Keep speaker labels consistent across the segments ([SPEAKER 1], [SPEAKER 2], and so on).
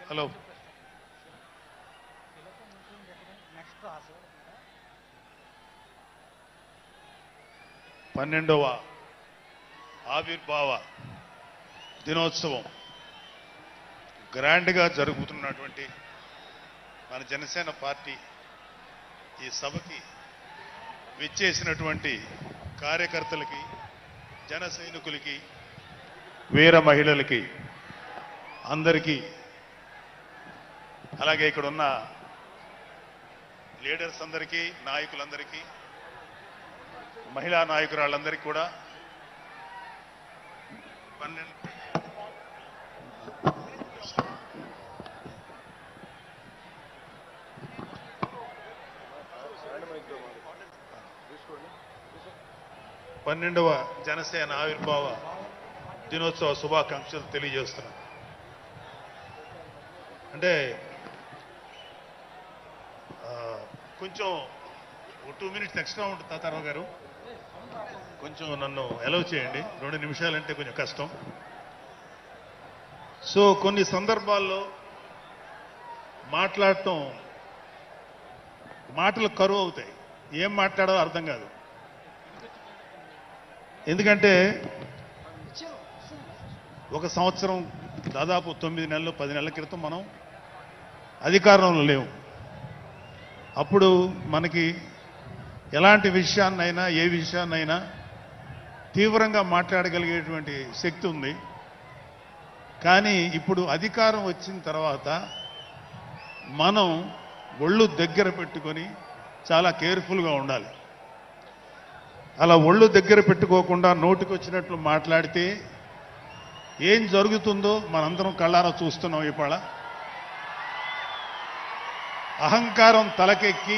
[SPEAKER 1] Hello 12వ ఆవిర్భావ దినోత్సవం గ్రాండ్గా జరుగుతున్నటువంటి మన జనసేన పార్టీ ఈ సభకి విచ్చేసినటువంటి కార్యకర్తలకి, జన సైనికులకి, వీర మహిళలకి అందరికీ, అలాగే ఇక్కడ ఉన్న లీడర్స్ అందరికీ, నాయకులందరికీ, మహిళా నాయకురాళ్ళందరికీ కూడా 12వ జనసేన ఆవిర్భావ దినోత్సవ శుభాకాంక్షలు తెలియజేస్తున్నాం. అంటే కొంచెం 2 మినిట్స్ ఎక్స్ట్రా ఉంటుంది తాతారావు గారు, కొంచెం నన్ను అలౌ చేయండి. 2 నిమిషాలంటే కొంచెం కష్టం. సో కొన్ని సందర్భాల్లో మాట్లాడటం మాటలు కరువు అవుతాయి, ఏం మాట్లాడాలో అర్థం కాదు. ఎందుకంటే ఒక సంవత్సరం, దాదాపు 9 నెలలు 10 నెలల క్రితం మనం అధికారంలో లేవు. అప్పుడు మనకి ఎలాంటి విషయాన్నైనా, ఏ విషయాన్నైనా తీవ్రంగా మాట్లాడగలిగేటువంటి శక్తి ఉంది. కానీ ఇప్పుడు అధికారం వచ్చిన తర్వాత మనం ఒళ్ళు దగ్గర పెట్టుకొని చాలా కేర్ఫుల్గా ఉండాలి. అలా ఒళ్ళు దగ్గర పెట్టుకోకుండా నోటికి వచ్చినట్లు మాట్లాడితే ఏం జరుగుతుందో మనందరం కళ్ళారా చూస్తున్నాం. ఇవాళ అహంకారం తలకెక్కి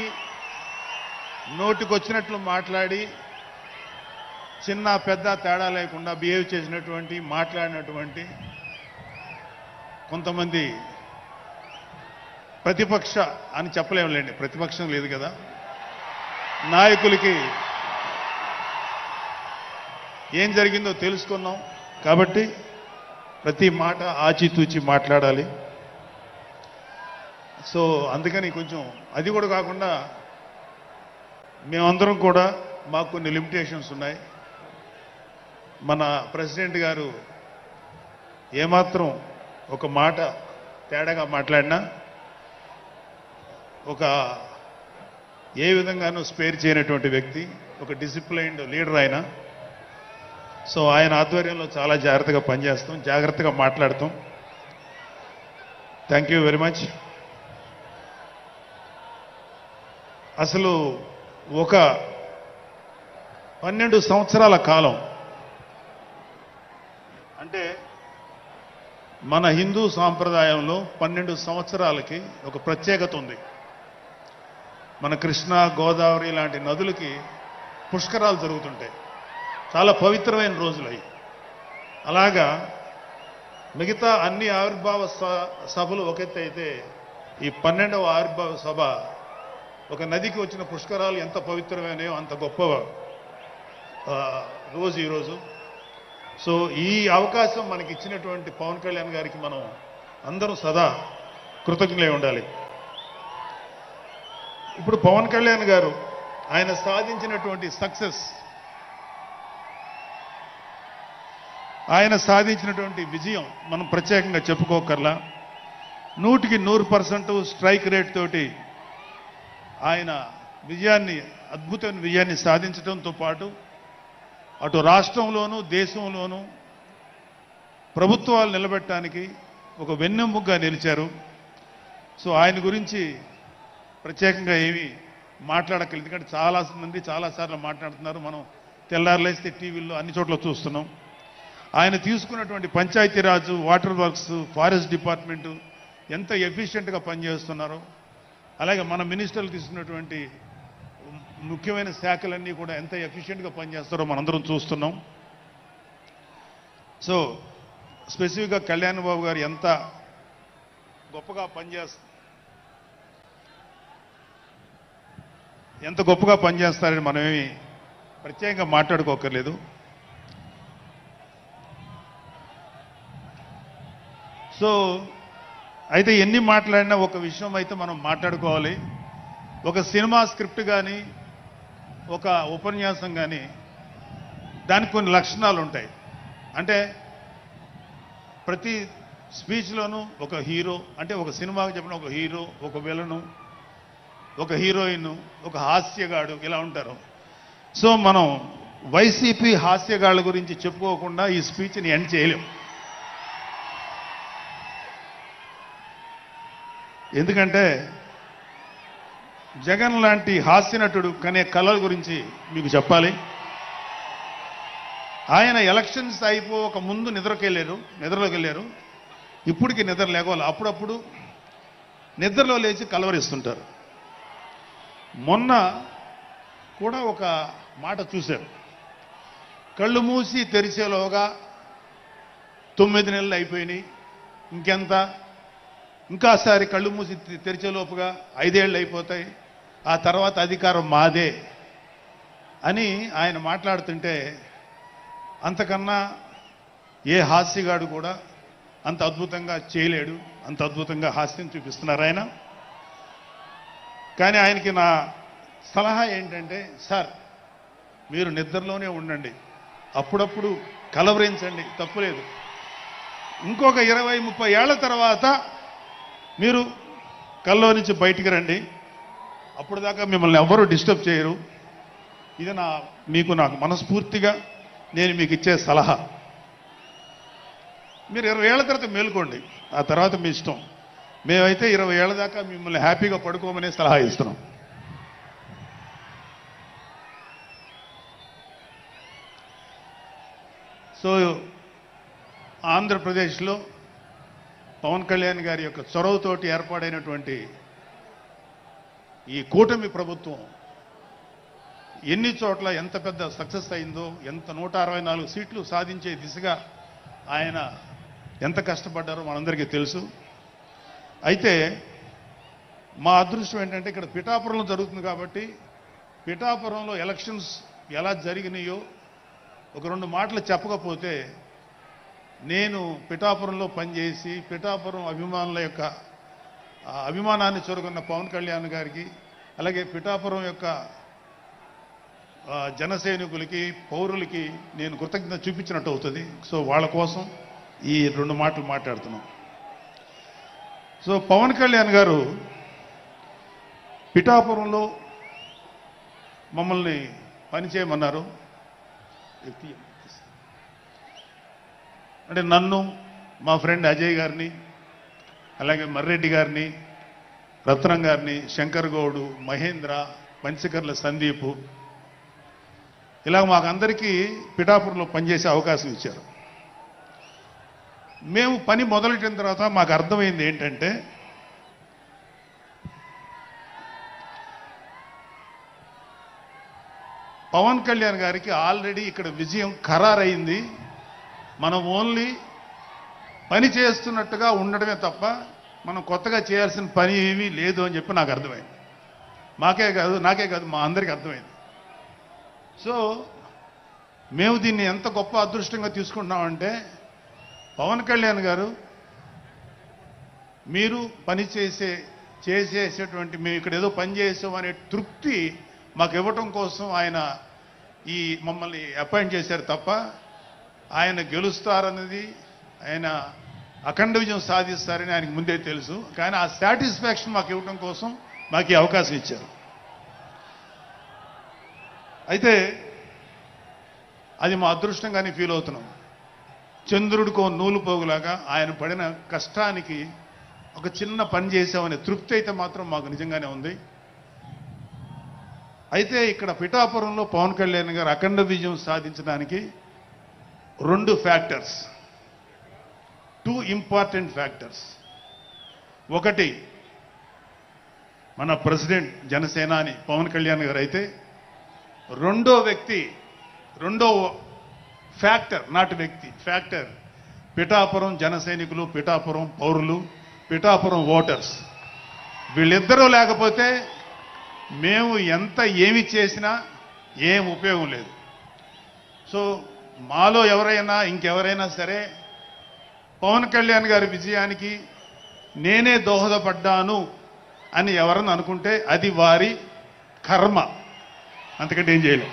[SPEAKER 1] నోటికొచ్చినట్లు మాట్లాడి చిన్న పెద్ద తేడా లేకుండా బిహేవ్ చేసినటువంటి, మాట్లాడినటువంటి కొంతమంది ప్రతిపక్ష అని చెప్పలేములేండి, ప్రతిపక్షం లేదు కదా, నాయకులకి ఏం జరిగిందో తెలుసుకున్నాం. కాబట్టి ప్రతి మాట ఆచితూచి మాట్లాడాలి. సో అందుకని కొంచెం అది కూడా కాకుండా మేమందరం కూడా మాకు కొన్ని లిమిటేషన్స్ ఉన్నాయి. మన ప్రెసిడెంట్ గారు ఏమాత్రం ఒక మాట తేడాగా మాట్లాడినా ఒక ఏ విధంగానూ స్పేర్ చేయనటువంటి వ్యక్తి, ఒక డిసిప్లైన్డ్ లీడర్ ఆయన. సో ఆయన ఆధ్వర్యంలో చాలా జాగ్రత్తగా పనిచేస్తాం, జాగ్రత్తగా మాట్లాడతాం. Thank you very much. అసలు ఒక 12 సంవత్సరాల కాలం అంటే మన హిందూ సాంప్రదాయంలో 12 సంవత్సరాలకి ఒక ప్రత్యేకత ఉంది. మన కృష్ణ, గోదావరి లాంటి నదులకి పుష్కరాలు జరుగుతుంటాయి, చాలా పవిత్రమైన రోజులు అవి. అలాగా మిగతా అన్ని ఆవిర్భావ సభలు ఒక ఎత్తు అయితే ఈ 12వ ఆవిర్భావ సభ ఒక నదికి వచ్చిన పుష్కరాలు ఎంత పవిత్రమైనయో అంత గొప్ప రోజు ఈరోజు. సో ఈ అవకాశం మనకి ఇచ్చినటువంటి పవన్ కళ్యాణ్ గారికి మనం అందరం సదా కృతజ్ఞులై ఉండాలి. ఇప్పుడు పవన్ కళ్యాణ్ గారు ఆయన సాధించినటువంటి సక్సెస్, ఆయన సాధించినటువంటి విజయం మనం ప్రత్యేకంగా చెప్పుకోకర్లా. 100కి 100% స్ట్రైక్ రేట్ తోటి ఆయన విజయాన్ని, అద్భుతమైన విజయాన్ని సాధించడంతో పాటు అటు రాష్ట్రంలోనూ దేశంలోనూ ప్రభుత్వాలు నిలబెట్టడానికి ఒక వెన్నెముగ్గా నిలిచారు. సో ఆయన గురించి ప్రత్యేకంగా ఏమీ మాట్లాడక్కర్లేదు, ఎందుకంటే చాలామంది చాలాసార్లు మాట్లాడుతున్నారు. మనం తెల్లారులేస్తే టీవీల్లో అన్ని చోట్ల చూస్తున్నాం. ఆయన తీసుకున్నటువంటి Panchayati Raj, water works, forest department ఎంత ఎఫిషియెంట్గా పనిచేస్తున్నారో, అలాగే మన మినిస్టర్లు తీసుకున్నటువంటి ముఖ్యమైన శాఖలన్నీ కూడా ఎంత ఎఫిషియెంట్గా పనిచేస్తారో మనందరం చూస్తున్నాం. సో స్పెసిఫిక్గా కళ్యాణ్ బాబు గారు ఎంత గొప్పగా పనిచేస్తారని మనమేమి ప్రత్యేకంగా మాట్లాడుకోకర్లేదు. సో అయితే ఎన్ని మాట్లాడినా ఒక విషయం అయితే మనం మాట్లాడుకోవాలి. ఒక సినిమా స్క్రిప్ట్ కానీ ఒక ఉపన్యాసం కానీ దానికి కొన్ని లక్షణాలు ఉంటాయి. అంటే ప్రతి స్పీచ్లోనూ ఒక హీరో, అంటే ఒక సినిమాకి చెప్పిన ఒక హీరో, ఒక విలను, ఒక హీరోయిన్, ఒక హాస్యగాడు, ఇలా ఉంటారు. సో మనం వైసీపీ హాస్యగాళ్ళ గురించి చెప్పుకోకుండా ఈ స్పీచ్ని ఎండ్ చేయలేం. ఎందుకంటే జగన్ లాంటి హాస్యనటుడు కనే కళల గురించి మీకు చెప్పాలి. ఆయన ఎలక్షన్స్ అయిపోక ముందు నిద్రలోకి వెళ్ళారు. ఇప్పటికి నిద్ర లేవాలి. అప్పుడప్పుడు నిద్రలో లేచి కలవరిస్తుంటారు. మొన్న కూడా ఒక మాట చూశారు. కళ్ళు మూసి తెరిచేలోగా 9 నెలలు అయిపోయినాయి, ఇంకెంత, ఇంకాసారి కళ్ళు మూసి తెరిచేలోపుగా 5 ఏళ్ళు అయిపోతాయి, ఆ తర్వాత అధికారం మాదే అని ఆయన మాట్లాడుతుంటే అంతకన్నా ఏ హాస్యగాడు కూడా అంత అద్భుతంగా చేయలేడు. అంత అద్భుతంగా హాస్యం చూపిస్తున్నారు ఆయన. కానీ ఆయనకి నా సలహా ఏంటంటే, సార్ మీరు నిద్రలోనే ఉండండి, అప్పుడప్పుడు కలవరించండి, తప్పులేదు. ఇంకొక 20-30 ఏళ్ల తర్వాత మీరు కల్లో నుంచి బయటికి రండి, అప్పుడు దాకా మిమ్మల్ని ఎవరు డిస్టర్బ్ చేయరు. ఇది నాకు మనస్ఫూర్తిగా నేను మీకు ఇచ్చే సలహా. మీరు 20 ఏళ్ల తర్వాత మేలుకోండి, ఆ తర్వాత మీ ఇష్టం. మేమైతే 20 ఏళ్ల దాకా మిమ్మల్ని హ్యాపీగా పడుకోమనే సలహా ఇస్తున్నాం. సో ఆంధ్రప్రదేశ్లో పవన్ కళ్యాణ్ గారి యొక్క చొరవతోటి ఏర్పాడైనటువంటి ఈ కూటమి ప్రభుత్వం ఎన్ని చోట్ల ఎంత పెద్ద సక్సెస్ అయిందో, ఎంత 164 సీట్లు సాధించే దిశగా ఆయన ఎంత కష్టపడ్డారో మనందరికీ తెలుసు. అయితే మా అదృష్టం ఏంటంటే ఇక్కడ పిఠాపురంలో జరుగుతుంది కాబట్టి పిఠాపురంలో ఎలక్షన్స్ ఎలా జరిగినాయో ఒక 2 మాటలు చెప్పకపోతే, నేను పిఠాపురంలో పనిచేసి పిఠాపురం అభిమానుల యొక్క అభిమానాన్ని చూరగొన్న పవన్ కళ్యాణ్ గారికి, అలాగే పిఠాపురం యొక్క జనసైనికులకి, పౌరులకి నేను కృతజ్ఞత చూపించినట్టు అవుతుంది. సో వాళ్ళ కోసం ఈ 2 మాటలు మాట్లాడుతున్నాం. సో పవన్ కళ్యాణ్ గారు పిఠాపురంలో మమ్మల్ని పనిచేయమన్నారు. అంటే నన్ను, మా ఫ్రెండ్ అజయ్ గారిని, అలాగే మర్రెడ్డి గారిని, రత్నం గారిని, శంకర్ గౌడు, మహేంద్ర, పంచకర్ల సందీపు, ఇలా మాకందరికీ పిఠాపురంలో పనిచేసే అవకాశం ఇచ్చారు. మేము పని మొదలెట్టిన తర్వాత మాకు అర్థమైంది ఏంటంటే, పవన్ కళ్యాణ్ గారికి ఆల్రెడీ ఇక్కడ విజయం ఖరారైంది. మనం ఓన్లీ పని చేస్తున్నట్టుగా ఉండడమే తప్ప మనం కొత్తగా చేయాల్సిన పని ఏమీ లేదు అని చెప్పి నాకు అర్థమైంది. నాకే కాదు మా అందరికీ అర్థమైంది. సో మేము దీన్ని ఎంత గొప్ప అదృష్టంగా తీసుకుంటున్నామంటే, పవన్ కళ్యాణ్ గారు మీరు పని చేసేసేటువంటి మేము ఇక్కడ ఏదో పని చేసాం అనే తృప్తి మాకు ఇవ్వటం కోసం ఆయన ఈ మమ్మల్ని అపాయింట్ చేశారు తప్ప ఆయన గెలుస్తారన్నది, ఆయన అఖండ విజయం సాధిస్తారని ఆయనకు ముందే తెలుసు. కానీ ఆ సాటిస్ఫాక్షన్ మాకు ఇవ్వటం కోసం మాకు ఈ అవకాశం ఇచ్చారు. అయితే అది మా అదృష్టంగానే ఫీల్ అవుతున్నాం. చంద్రుడికో నూలు పోగులాగా ఆయన పడిన కష్టానికి ఒక చిన్న పని చేసామనే తృప్తి అయితే మాత్రం మాకు నిజంగానే ఉంది. అయితే ఇక్కడ పిఠాపురంలో పవన్ కళ్యాణ్ గారు అఖండ విజయం సాధించడానికి 2 ఫ్యాక్టర్స్, 2 ఇంపార్టెంట్ ఫ్యాక్టర్స్. ఒకటి మన ప్రెసిడెంట్ జనసేనాని పవన్ కళ్యాణ్ గారు అయితే, రెండో ఫ్యాక్టర్, నాట్ వ్యక్తి, ఫ్యాక్టర్ పిఠాపురం జనసైనికులు, పిఠాపురం పౌరులు, పిఠాపురం ఓటర్స్. వీళ్ళిద్దరూ లేకపోతే మేము ఏమి చేసినా ఏం ఉపయోగం లేదు. సో మాలో ఎవరైనా ఇంకెవరైనా సరే పవన్ కళ్యాణ్ గారి విజయానికి నేనే దోహదపడ్డాను అని ఎవరన్నా అనుకుంటే అది వారి కర్మ, అంతకంటే ఏం చేయలేం.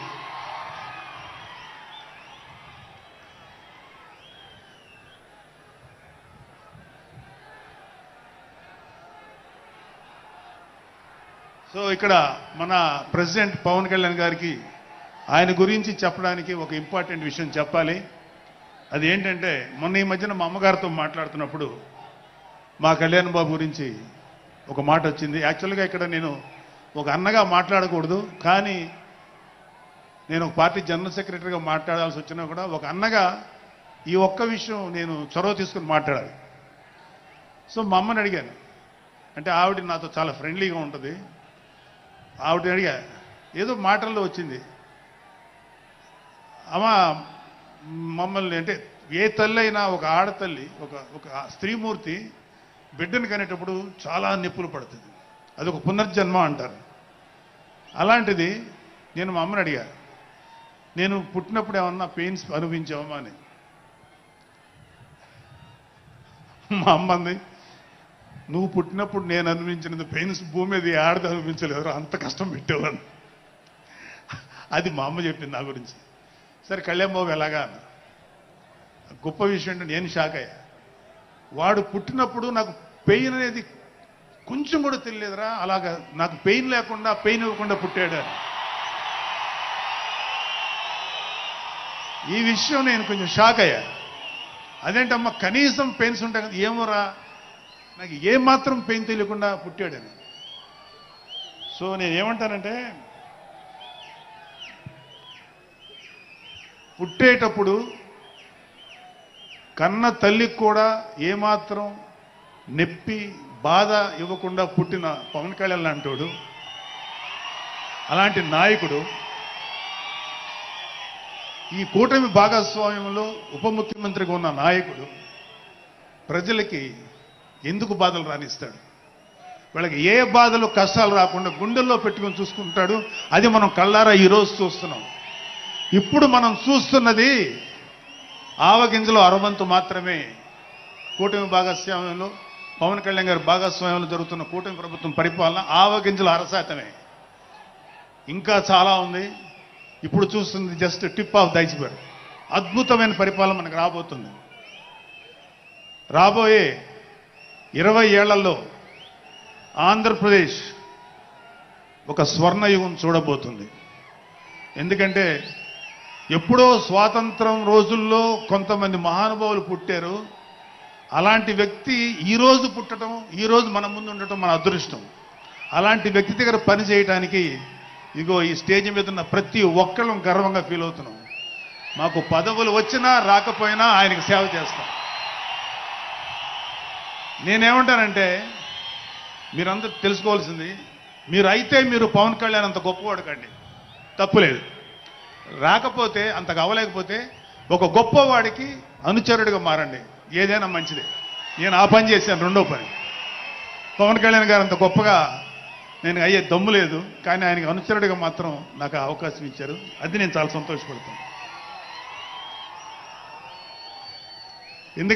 [SPEAKER 1] సో ఇక్కడ మన ప్రెసిడెంట్ పవన్ కళ్యాణ్ గారికి ఆయన గురించి చెప్పడానికి ఒక ఇంపార్టెంట్ విషయం చెప్పాలి. అది ఏంటంటే, మొన్న ఈ మధ్యన మా అమ్మగారితో మాట్లాడుతున్నప్పుడు మా కళ్యాణ్ బాబు గురించి ఒక మాట వచ్చింది. యాక్చువల్గా ఇక్కడ నేను ఒక అన్నగా మాట్లాడకూడదు, కానీ నేను ఒక పార్టీ జనరల్ సెక్రటరీగా మాట్లాడాల్సి వచ్చినా కూడా ఒక అన్నగా ఈ ఒక్క విషయం నేను చొరవ తీసుకుని మాట్లాడాలి. సో మా అమ్మని అడిగాను, అంటే ఆవిడ నాతో చాలా ఫ్రెండ్లీగా ఉంటుంది. ఆవిడని అడిగా, ఏదో మాటల్లో వచ్చింది, అమ్మ మమ్మల్ని అంటే ఏ తల్లి అయినా ఒక ఆడతల్లి ఒక స్త్రీమూర్తి బిడ్డను కనేటప్పుడు చాలా నొప్పులు పడుతుంది, అదొక పునర్జన్మ అంటారు. అలాంటిది నేను మా అమ్మని అడిగా, నేను పుట్టినప్పుడు ఏమన్నా పెయిన్స్ అనుభవించావమ్మా అని. మా అమ్మ అంది, నువ్వు పుట్టినప్పుడు నేను అనుభవించినది పెయిన్స్ భూమి మీద ఆడది అనుభవించలేదు, అంత కష్టం పెట్టేవాడు. అది మా అమ్మ చెప్పింది నా గురించి. సరే కళ్యాణ్ బాబు ఎలాగా అన్న. గొప్ప విషయం అంటే నేను షాక్ అయ్యా. వాడు పుట్టినప్పుడు నాకు పెయిన్ అనేది కొంచెం కూడా తెలియదురా, అలాగా నాకు పెయిన్ లేకుండా పెయిన్ ఇవ్వకుండా పుట్టాడు. ఈ విషయం నేను కొంచెం షాక్ అయ్యా. అదేంటమ్మా కనీసం పెయిన్స్ ఉంటాయి కదా, ఏమోరా నాకు ఏమాత్రం పెయిన్ తెలియకుండా పుట్టాడని. సో నేను ఏమంటానంటే, పుట్టేటప్పుడు కన్న తల్లికి కూడా ఏమాత్రం నొప్పి బాధ ఇవ్వకుండా పుట్టిన పవన్ కళ్యాణ్ లాంటోడు, అలాంటి నాయకుడు ఈ కూటమి భాగస్వామ్యంలో ఉప ముఖ్యమంత్రిగా ఉన్న నాయకుడు ప్రజలకి ఎందుకు బాధలు రానిస్తాడు? వాళ్ళకి ఏ బాధలు కష్టాలు రాకుండా గుండెల్లో పెట్టుకొని చూసుకుంటాడు. అది మనం కళ్ళారా ఈరోజు చూస్తున్నాం. ఇప్పుడు మనం చూస్తున్నది ఆవగింజలో అరవంతు మాత్రమే. కూటమి భాగస్వామ్యంలో పవన్ కళ్యాణ్ గారి భాగస్వామ్యంలో జరుగుతున్న కూటమి ప్రభుత్వం పరిపాలన ఆవగింజల అరశాతమే. ఇంకా చాలా ఉంది. ఇప్పుడు చూస్తుంది just tip of the iceberg. అద్భుతమైన పరిపాలన మనకు రాబోతుంది. రాబోయే 20 ఏళ్లలో ఆంధ్రప్రదేశ్ ఒక స్వర్ణయుగం చూడబోతుంది. ఎందుకంటే ఎప్పుడో స్వాతంత్రం రోజుల్లో కొంతమంది మహానుభావులు పుట్టారు. అలాంటి వ్యక్తి ఈరోజు పుట్టడం, ఈరోజు మన ముందు ఉండటం మన అదృష్టం. అలాంటి వ్యక్తి దగ్గర పని చేయడానికి ఇగో ఈ స్టేజ్ మీద ఉన్న ప్రతి ఒక్కళ్ళం గర్వంగా ఫీల్ అవుతున్నాం. మాకు పదవులు వచ్చినా రాకపోయినా ఆయనకు సేవ చేస్తాం. నేనేమంటానంటే, మీరందరూ తెలుసుకోవాల్సింది, మీరు పవన్ కళ్యాణ్ అంత గొప్పవాడు కండి, తప్పులేదు. రాకపోతే అంతగా అవ్వలేకపోతే ఒక గొప్పవాడికి అనుచరుడిగా మారండి, ఏదైనా మంచిదే. నేను ఆ పని చేశాను. రెండో పని, పవన్ కళ్యాణ్ గారు అంత గొప్పగా నేను అయ్యే దమ్ము లేదు, కానీ ఆయనకి అనుచరుడిగా మాత్రం నాకు అవకాశం ఇచ్చారు. అది నేను చాలా సంతోషపడతాను.